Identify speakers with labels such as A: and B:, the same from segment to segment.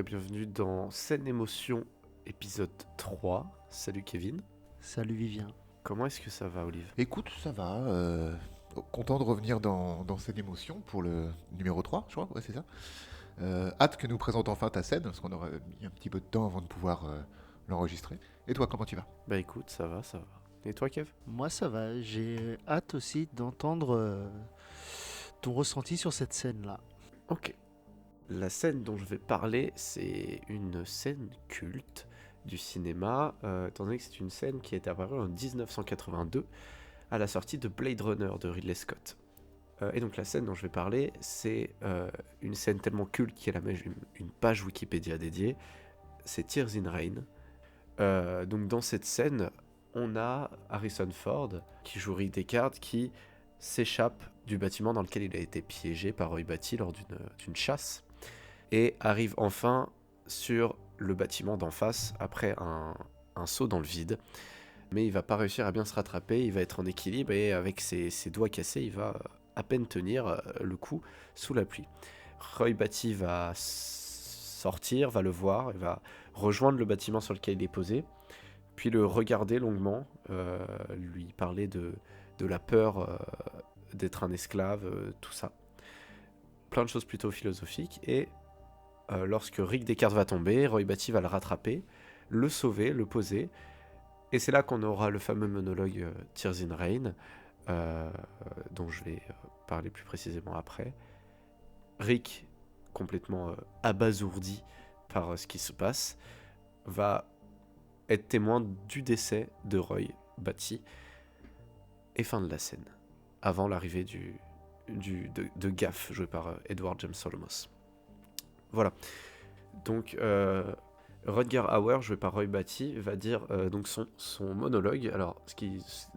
A: bienvenue dans Scène Émotion, épisode 3. Salut Kevin.
B: Salut Vivien.
A: Comment est-ce que ça va, Olive?
C: Écoute, ça va. Content de revenir dans cette émotion pour le numéro 3, je crois. Ouais, c'est ça. Hâte que nous présente enfin ta scène, parce qu'on aurait mis un petit peu de temps avant de pouvoir l'enregistrer. Et toi, comment tu vas?
A: Bah écoute, ça va, ça va. Et toi, Kev?
B: Moi ça va, j'ai hâte aussi d'entendre ton ressenti sur cette scène-là.
A: Ok. La scène dont je vais parler, c'est une scène culte du cinéma, étant donné que c'est une scène qui est apparue en 1982 à la sortie de Blade Runner de Ridley Scott. Et donc la scène dont je vais parler, c'est une scène tellement culte qu'elle a même une page Wikipédia dédiée. C'est Tears in Rain. Donc dans cette scène, on a Harrison Ford qui joue Rick Deckard qui s'échappe du bâtiment dans lequel il a été piégé par Roy Batty lors d'une chasse et arrive enfin sur le bâtiment d'en face après un saut dans le vide. Mais il va pas réussir à bien se rattraper, il va être en équilibre et avec ses doigts cassés, il va à peine tenir le coup sous la pluie. Roy Batty va sortir, va le voir, il va rejoindre le bâtiment sur lequel il est posé, puis le regarder longuement, lui parler de la peur d'être un esclave, tout ça. Plein de choses plutôt philosophiques, et lorsque Rick Deckard va tomber, Roy Batty va le rattraper, le sauver, le poser, et c'est là qu'on aura le fameux monologue Tears in Rain, dont je vais parler plus précisément après. Rick, complètement abasourdi par ce qui se passe, va être témoin du décès de Roy Batty, et fin de la scène, avant l'arrivée de Gaff, joué par Edward James Olmos. Voilà. Donc, Rutger Hauer, joué par Roy Batty, va dire donc son monologue. Alors,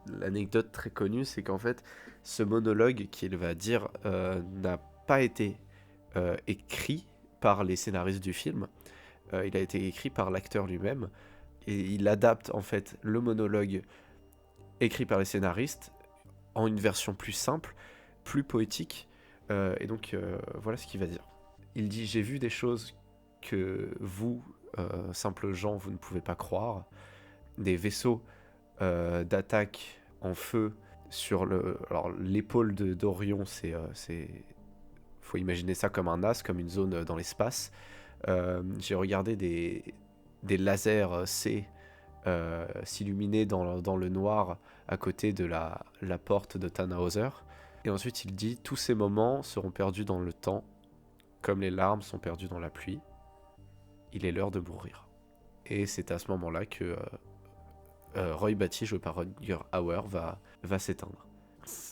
A: l'anecdote très connue, c'est qu'en fait, ce monologue qu'il va dire n'a pas été écrit par les scénaristes du film. Il a été écrit par l'acteur lui-même. Et il adapte en fait le monologue écrit par les scénaristes en une version plus simple, plus poétique. Et donc, voilà ce qu'il va dire. Il dit « J'ai vu des choses que vous, simples gens, vous ne pouvez pas croire. Des vaisseaux d'attaque en feu sur l'épaule d'Orion, faut imaginer ça comme un as, comme une zone dans l'espace. J'ai regardé des lasers C s'illuminer dans le noir à côté de la porte de Tannhauser. Et ensuite il dit « Tous ces moments seront perdus dans le temps, comme les larmes sont perdues dans la pluie. Il est l'heure de mourir. » Et c'est à ce moment-là que Roy Batty, joué par Rutger Hauer, va s'éteindre.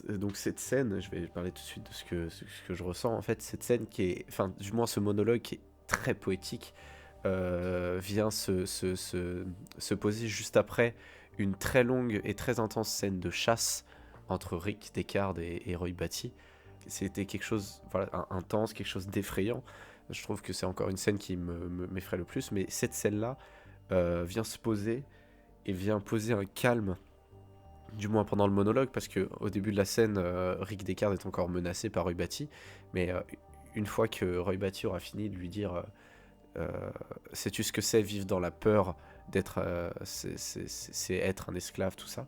A: Donc cette scène, je vais parler tout de suite de ce que je ressens. En fait, cette scène qui est, enfin du moins ce monologue qui est très poétique, vient se poser juste après une très longue et très intense scène de chasse entre Rick Deckard et Roy Batty. C'était quelque chose intense, quelque chose d'effrayant. Je trouve que c'est encore une scène qui m'effraie le plus, mais cette scène-là vient se poser et vient poser un calme, du moins pendant le monologue, parce qu'au début de la scène, Rick Deckard est encore menacé par Roy Batty, mais une fois que Roy Batty aura fini de lui dire sais-tu ce que c'est vivre dans la peur d'être c'est être un esclave, tout ça,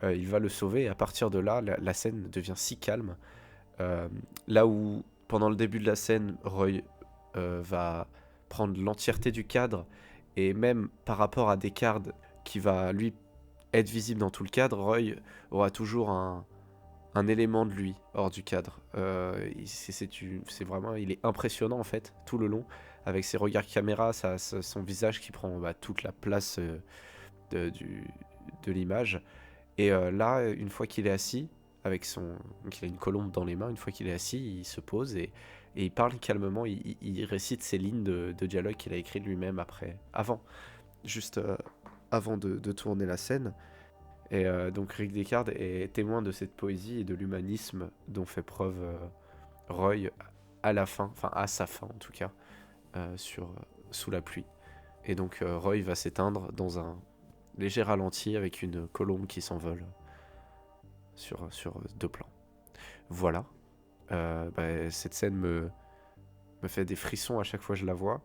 A: il va le sauver, et à partir de là, la scène devient si calme. Là où, pendant le début de la scène, Roy va prendre l'entièreté du cadre, et même par rapport à Deckard, qui va, lui, être visible dans tout le cadre, Roy aura toujours un élément de lui hors du cadre. C'est vraiment, il est impressionnant, en fait, tout le long, avec ses regards caméra, son visage qui prend toute la place de l'image. Et là, une fois qu'il est assis, donc il a une colombe dans les mains, une fois qu'il est assis, il se pose et il parle calmement, il récite ses lignes de dialogue qu'il a écrites lui-même juste avant de tourner la scène. Et donc Rick Deckard est témoin de cette poésie et de l'humanisme dont fait preuve Roy à sa fin en tout cas, sous la pluie. Et donc Roy va s'éteindre dans un léger ralenti avec une colombe qui s'envole sur deux plans. Voilà. Cette scène me fait des frissons à chaque fois que je la vois.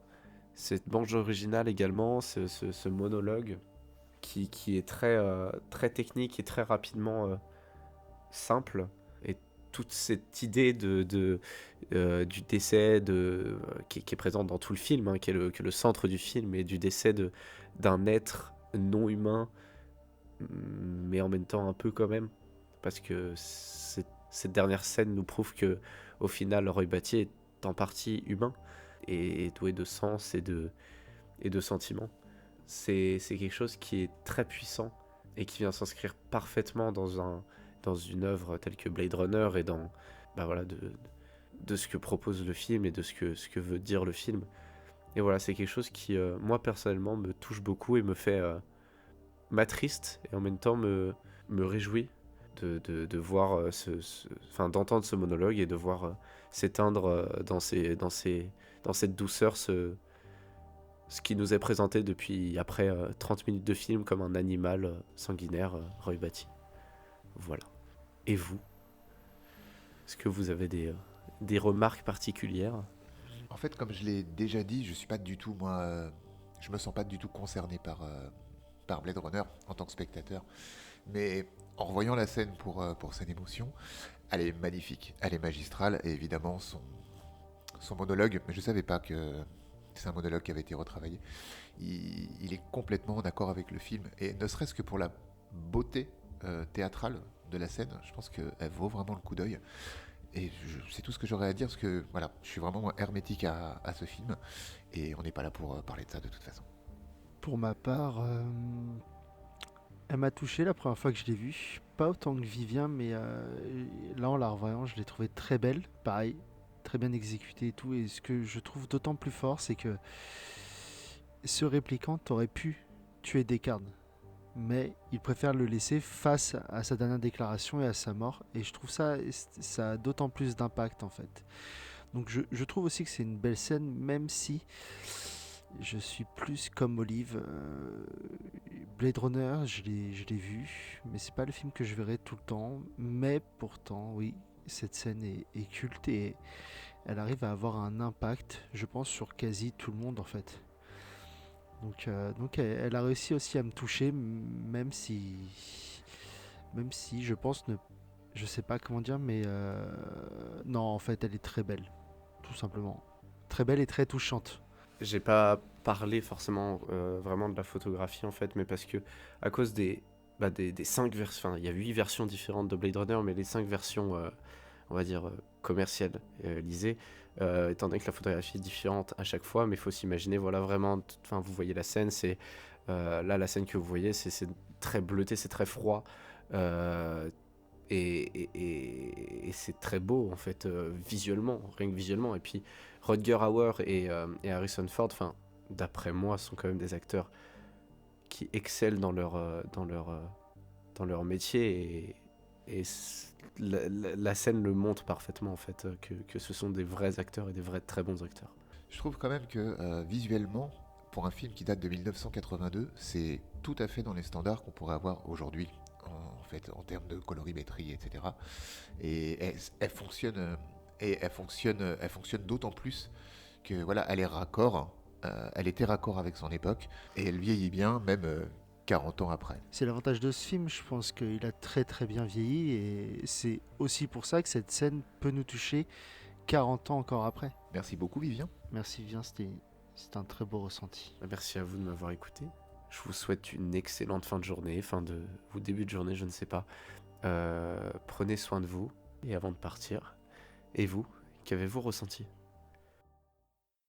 A: cette bande originale également, ce monologue qui est très technique et très rapidement simple. Et toute cette idée du décès qui est présente dans tout le film, hein, qui est le centre du film, et du décès d'un être non humain, mais en même temps un peu quand même. Parce que cette dernière scène nous prouve que au final, Roy Batty est en partie humain et doué de sens et de sentiments. C'est quelque chose qui est très puissant et qui vient s'inscrire parfaitement dans une œuvre telle que Blade Runner et dans voilà, de ce que propose le film et de ce que veut dire le film. Et voilà, c'est quelque chose qui, moi personnellement, me touche beaucoup et me fait m'attriste et en même temps me réjouit de voir d'entendre ce monologue et de voir s'éteindre dans cette douceur ce qui nous est présenté depuis après 30 minutes de film comme un animal sanguinaire, Roy Batty. Voilà. Et vous? Est-ce que vous avez des remarques particulières?
C: En fait, comme je l'ai déjà dit, je suis pas du tout, moi, je me sens pas du tout concerné par Blade Runner en tant que spectateur. Mais en revoyant la scène pour son émotion, elle est magnifique, elle est magistrale, et évidemment son monologue, mais je savais pas que c'est un monologue qui avait été retravaillé. Il est complètement en accord avec le film, et ne serait-ce que pour la beauté théâtrale de la scène, je pense qu'elle vaut vraiment le coup d'œil. Et c'est tout ce que j'aurais à dire, parce que voilà, je suis vraiment hermétique à ce film, et on n'est pas là pour parler de ça de toute façon.
B: Pour ma part, elle m'a touché la première fois que je l'ai vue. Pas autant que Vivien, mais là en la revoyant, je l'ai trouvée très belle. Pareil, très bien exécutée et tout. Et ce que je trouve d'autant plus fort, c'est que ce répliquant aurait pu tuer Descartes. Mais il préfère le laisser face à sa dernière déclaration et à sa mort. Et je trouve ça a d'autant plus d'impact en fait. Donc je trouve aussi que c'est une belle scène, même si je suis plus comme Olive. Blade Runner, je l'ai vu, mais c'est pas le film que je verrai tout le temps. Mais pourtant, oui, cette scène est culte et elle arrive à avoir un impact, je pense, sur quasi tout le monde en fait. Donc elle a réussi aussi à me toucher, même si je pense je sais pas comment dire, mais non, en fait, elle est très belle, tout simplement, très belle et très touchante.
A: J'ai pas parlé forcément vraiment de la photographie en fait, mais parce que à cause des 5 versions, enfin il y a 8 versions différentes de Blade Runner, mais les 5 versions, on va dire, commercialisées, étant donné que la photographie est différente à chaque fois, mais il faut s'imaginer, voilà, vraiment, enfin vous voyez la scène, c'est là la scène que vous voyez, c'est très bleuté, c'est très froid, euh, et c'est très beau en fait, visuellement, rien que visuellement, et puis Rutger Hauer et Harrison Ford, enfin, d'après moi, sont quand même des acteurs qui excellent dans leur métier et la scène le montre parfaitement en fait, que ce sont des vrais acteurs et des vrais très bons acteurs.
C: Je trouve quand même que visuellement, pour un film qui date de 1982, c'est tout à fait dans les standards qu'on pourrait avoir aujourd'hui, en fait, en termes de colorimétrie, etc. Et elle fonctionne d'autant plus que voilà, elle est raccord, elle était raccord avec son époque, et elle vieillit bien, même 40 ans après.
B: C'est l'avantage de ce film, je pense qu'il a très très bien vieilli et c'est aussi pour ça que cette scène peut nous toucher 40 ans encore après.
C: Merci beaucoup, Vivien.
B: Merci Vivien, c'était un très beau ressenti.
A: Merci à vous de m'avoir écouté. Je vous souhaite une excellente fin de journée, ou début de journée, je ne sais pas. Prenez soin de vous, et avant de partir, et vous, qu'avez-vous ressenti ?